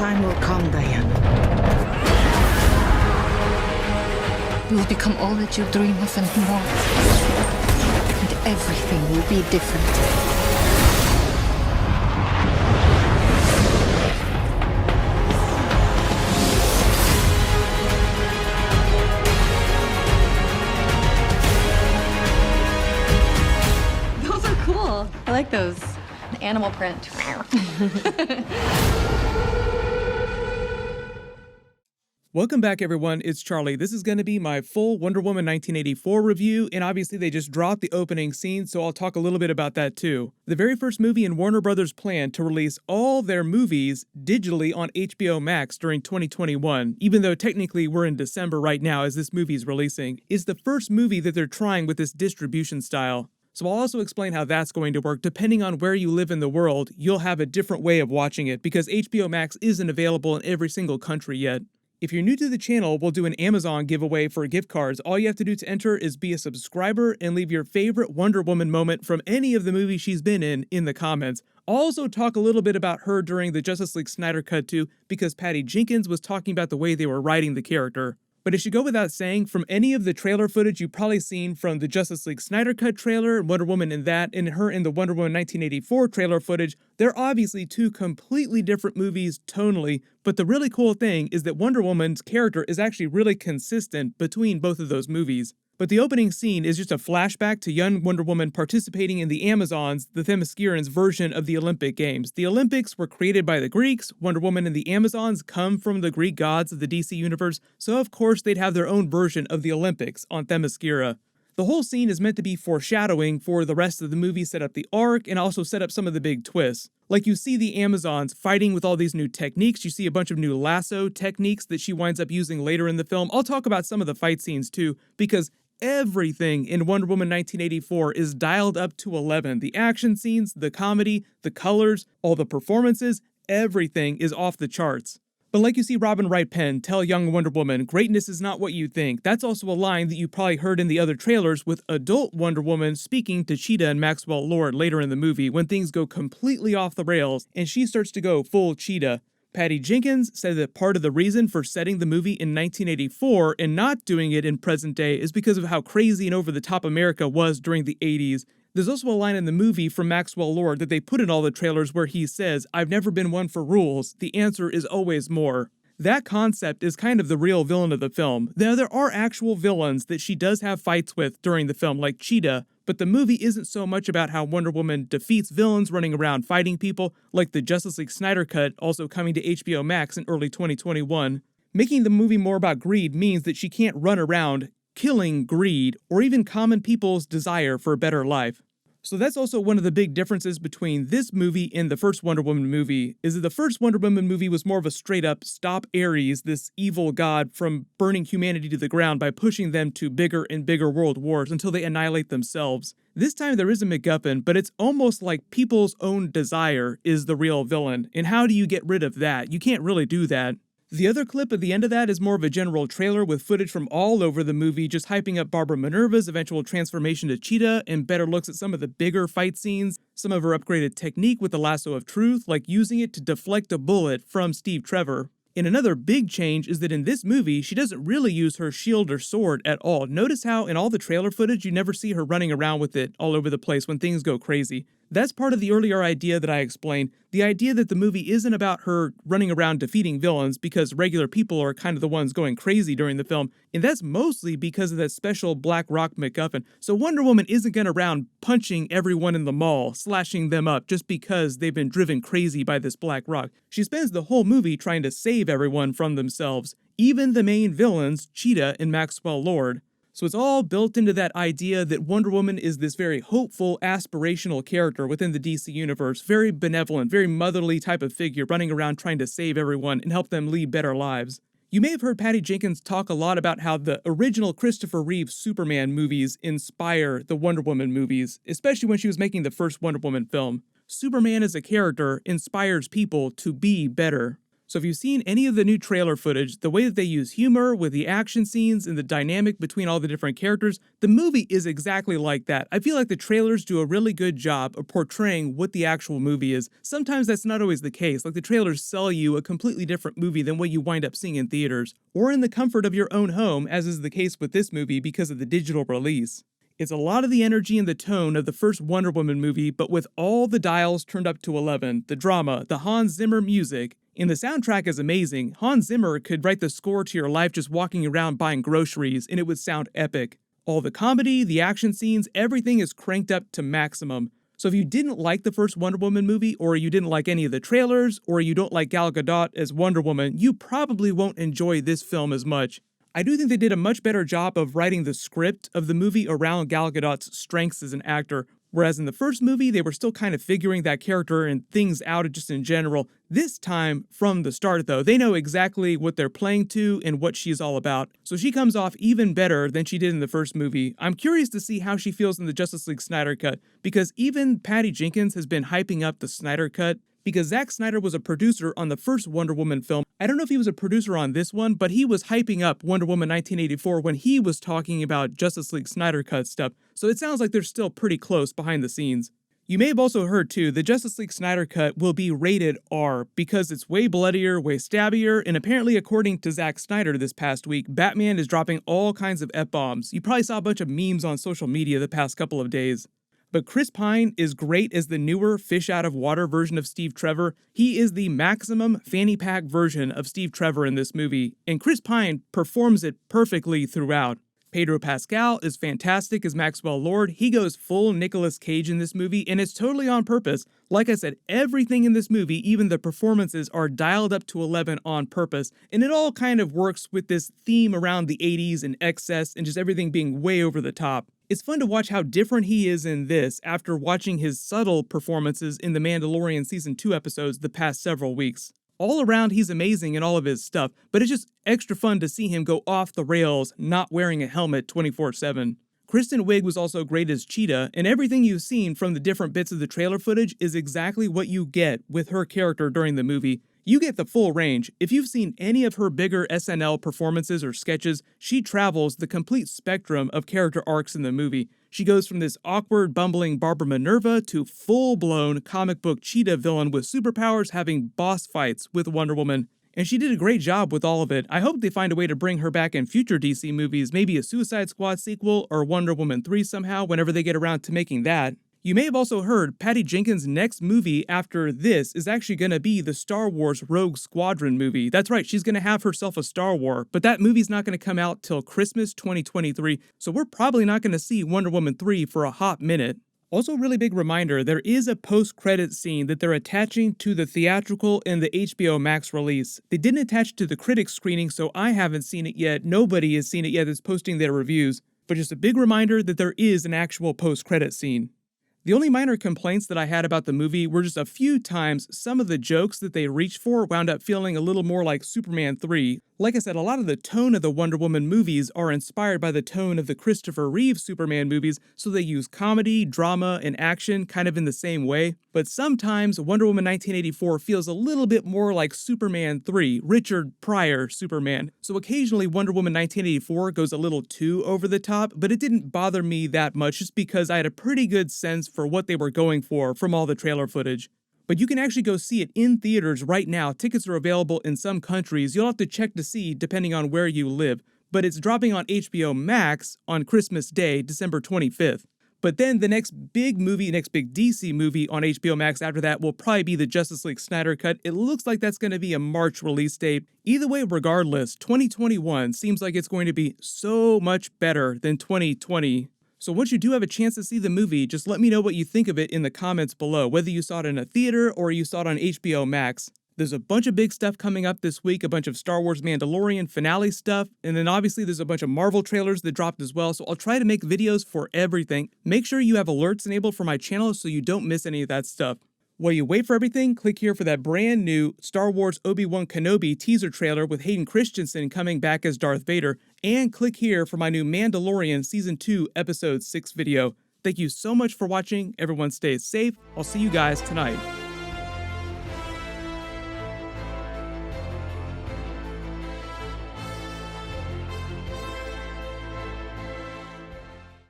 time will come, Diana. You will become all that you dream of and more. And everything will be different. Those are cool. I like those. The animal print. Welcome back, everyone. It's Charlie. This is going to be my full Wonder Woman 1984 review, and obviously they just dropped the opening scene, so I'll talk a little bit about that too. The very first movie in Warner Brothers' plan to release all their movies digitally on HBO Max during 2021, even though technically we're in December right now as this movie is releasing, is the first movie that they're trying with this distribution style. So I'll also explain how that's going to work. Depending on where you live in the world, you'll have a different way of watching it because HBO Max isn't available in every single country yet. If you're new to the channel, we'll do an Amazon giveaway for gift cards. All you have to do to enter is be a subscriber and leave your favorite Wonder Woman moment from any of the movies she's been in the comments. I'll also talk a little bit about her during the Justice League Snyder Cut too, because Patty Jenkins was talking about the way they were writing the character. But it should go without saying, from any of the trailer footage you've probably seen from the Justice League Snyder Cut trailer, Wonder Woman in that, and her in the Wonder Woman 1984 trailer footage, they're obviously two completely different movies tonally, but the really cool thing is that Wonder Woman's character is actually really consistent between both of those movies. But the opening scene is just a flashback to young Wonder Woman participating in the Amazons, the Themyscirans' version of the Olympic Games. The Olympics were created by the Greeks, Wonder Woman and the Amazons come from the Greek gods of the DC universe, so of course they'd have their own version of the Olympics on Themyscira. The whole scene is meant to be foreshadowing for the rest of the movie, set up the arc, and also set up some of the big twists. Like you see the Amazons fighting with all these new techniques, you see a bunch of new lasso techniques that she winds up using later in the film. I'll talk about some of the fight scenes too, because everything in Wonder Woman 1984 is dialed up to 11. The action scenes, the comedy, the colors, all the performances, everything is off the charts. But like you see Robin Wright Penn tell young Wonder Woman, greatness is not what you think. That's also a line that you probably heard in the other trailers with adult Wonder Woman speaking to Cheetah and Maxwell Lord later in the movie when things go completely off the rails and she starts to go full Cheetah. Patty Jenkins said that part of the reason for setting the movie in 1984 and not doing it in present day is because of how crazy and over-the-top America was during the 80s. There's also a line in the movie from Maxwell Lord that they put in all the trailers where he says, "I've never been one for rules. The answer is always more." That concept is kind of the real villain of the film. Now, there are actual villains that she does have fights with during the film, like Cheetah, but the movie isn't so much about how Wonder Woman defeats villains running around fighting people, like the Justice League Snyder Cut, also coming to HBO Max in early 2021. Making the movie more about greed means that she can't run around killing greed or even common people's desire for a better life. So that's also one of the big differences between this movie and the first Wonder Woman movie, is that the first Wonder Woman movie was more of a straight up stop Ares, this evil god, from burning humanity to the ground by pushing them to bigger and bigger world wars until they annihilate themselves. This time there is a MacGuffin, but it's almost like people's own desire is the real villain, and how do you get rid of that? You can't really do that. The other clip at the end of that is more of a general trailer with footage from all over the movie, just hyping up Barbara Minerva's eventual transformation to Cheetah and better looks at some of the bigger fight scenes, some of her upgraded technique with the lasso of truth, like using it to deflect a bullet from Steve Trevor. And another big change is that in this movie, she doesn't really use her shield or sword at all. Notice how in all the trailer footage, you never see her running around with it all over the place when things go crazy. That's part of the earlier idea that I explained, the idea that the movie isn't about her running around defeating villains because regular people are kind of the ones going crazy during the film, and that's mostly because of that special Black Rock MacGuffin. So Wonder Woman isn't going around punching everyone in the mall, slashing them up just because they've been driven crazy by this Black Rock. She spends the whole movie trying to save everyone from themselves, even the main villains, Cheetah and Maxwell Lord. So it's all built into that idea that Wonder Woman is this very hopeful, aspirational character within the DC universe, very benevolent, very motherly type of figure running around trying to save everyone and help them lead better lives. You may have heard Patty Jenkins talk a lot about how the original Christopher Reeve Superman movies inspire the Wonder Woman movies, especially when she was making the first Wonder Woman film. Superman as a character inspires people to be better. So if you've seen any of the new trailer footage, the way that they use humor with the action scenes and the dynamic between all the different characters, the movie is exactly like that. I feel like the trailers do a really good job of portraying what the actual movie is. Sometimes that's not always the case, like the trailers sell you a completely different movie than what you wind up seeing in theaters, or in the comfort of your own home, as is the case with this movie because of the digital release. It's a lot of the energy and the tone of the first Wonder Woman movie, but with all the dials turned up to 11, the drama, the Hans Zimmer music, and the soundtrack is amazing. Hans Zimmer could write the score to your life just walking around buying groceries, and it would sound epic. All the comedy, the action scenes, everything is cranked up to maximum. So if you didn't like the first Wonder Woman movie, or you didn't like any of the trailers, or you don't like Gal Gadot as Wonder Woman, you probably won't enjoy this film as much. I do think they did a much better job of writing the script of the movie around Gal Gadot's strengths as an actor, whereas in the first movie, they were still kind of figuring that character and things out just in general. This time, from the start though, they know exactly what they're playing to and what she's all about, so she comes off even better than she did in the first movie. I'm curious to see how she feels in the Justice League Snyder Cut, because even Patty Jenkins has been hyping up the Snyder Cut, because Zack Snyder was a producer on the first Wonder Woman film. I don't know if he was a producer on this one, but he was hyping up Wonder Woman 1984 when he was talking about Justice League Snyder Cut stuff, so it sounds like they're still pretty close behind the scenes. You may have also heard too, the Justice League Snyder Cut will be rated R because it's way bloodier, way stabbier, and apparently according to Zack Snyder this past week, Batman is dropping all kinds of F-bombs. You probably saw a bunch of memes on social media the past couple of days. But Chris Pine is great as the newer fish-out-of-water version of Steve Trevor. He is the maximum fanny pack version of Steve Trevor in this movie, and Chris Pine performs it perfectly throughout. Pedro Pascal is fantastic as Maxwell Lord. He goes full Nicolas Cage in this movie, and it's totally on purpose. Like I said, everything in this movie, even the performances, are dialed up to 11 on purpose, and it all kind of works with this theme around the 80s and excess and just everything being way over the top. It's fun to watch how different he is in this after watching his subtle performances in the Mandalorian Season 2 episodes the past several weeks. All around, he's amazing in all of his stuff, but it's just extra fun to see him go off the rails, not wearing a helmet 24/7. Kristen Wiig was also great as Cheetah, and everything you've seen from the different bits of the trailer footage is exactly what you get with her character during the movie. You get the full range. If you've seen any of her bigger SNL performances or sketches, she travels the complete spectrum of character arcs in the movie. She goes from this awkward, bumbling Barbara Minerva to full-blown comic book Cheetah villain with superpowers having boss fights with Wonder Woman. And she did a great job with all of it. I hope they find a way to bring her back in future DC movies, maybe a Suicide Squad sequel or Wonder Woman 3 somehow, whenever they get around to making that. You may have also heard Patty Jenkins' next movie after this is actually going to be the Star Wars Rogue Squadron movie. That's right, she's going to have herself a Star War, but that movie's not going to come out till Christmas 2023, so we're probably not going to see Wonder Woman 3 for a hot minute. Also, a really big reminder, there is a post-credit scene that they're attaching to the theatrical and the HBO Max release. They didn't attach it to the critics screening, so I haven't seen it yet. Nobody has seen it yet that's posting their reviews, but just a big reminder that there is an actual post-credit scene. The only minor complaints that I had about the movie were just a few times some of the jokes that they reached for wound up feeling a little more like Superman 3. Like I said, a lot of the tone of the Wonder Woman movies are inspired by the tone of the Christopher Reeve Superman movies, so they use comedy, drama, and action kind of in the same way. But sometimes Wonder Woman 1984 feels a little bit more like Superman 3, Richard Pryor Superman. So occasionally Wonder Woman 1984 goes a little too over the top, but it didn't bother me that much just because I had a pretty good sense for what they were going for from all the trailer footage. But you can actually go see it in theaters right now. Tickets are available in some countries. You'll have to check to see depending on where you live. But it's dropping on HBO Max on Christmas Day, December 25th. But then the next big DC movie on HBO Max after that will probably be the Justice League Snyder Cut. It looks like that's going to be a March release date. Either way, regardless, 2021 seems like it's going to be so much better than 2020. So once you do have a chance to see the movie, just let me know what you think of it in the comments below, whether you saw it in a theater or you saw it on HBO Max. There's a bunch of big stuff coming up this week, a bunch of Star Wars Mandalorian finale stuff, and then obviously there's a bunch of Marvel trailers that dropped as well, so I'll try to make videos for everything. Make sure you have alerts enabled for my channel so you don't miss any of that stuff. While you wait for everything, click here for that brand new Star Wars Obi-Wan Kenobi teaser trailer with Hayden Christensen coming back as Darth Vader, and click here for my new Mandalorian Season 2 Episode 6 video. Thank you so much for watching. Everyone stay safe. I'll see you guys tonight.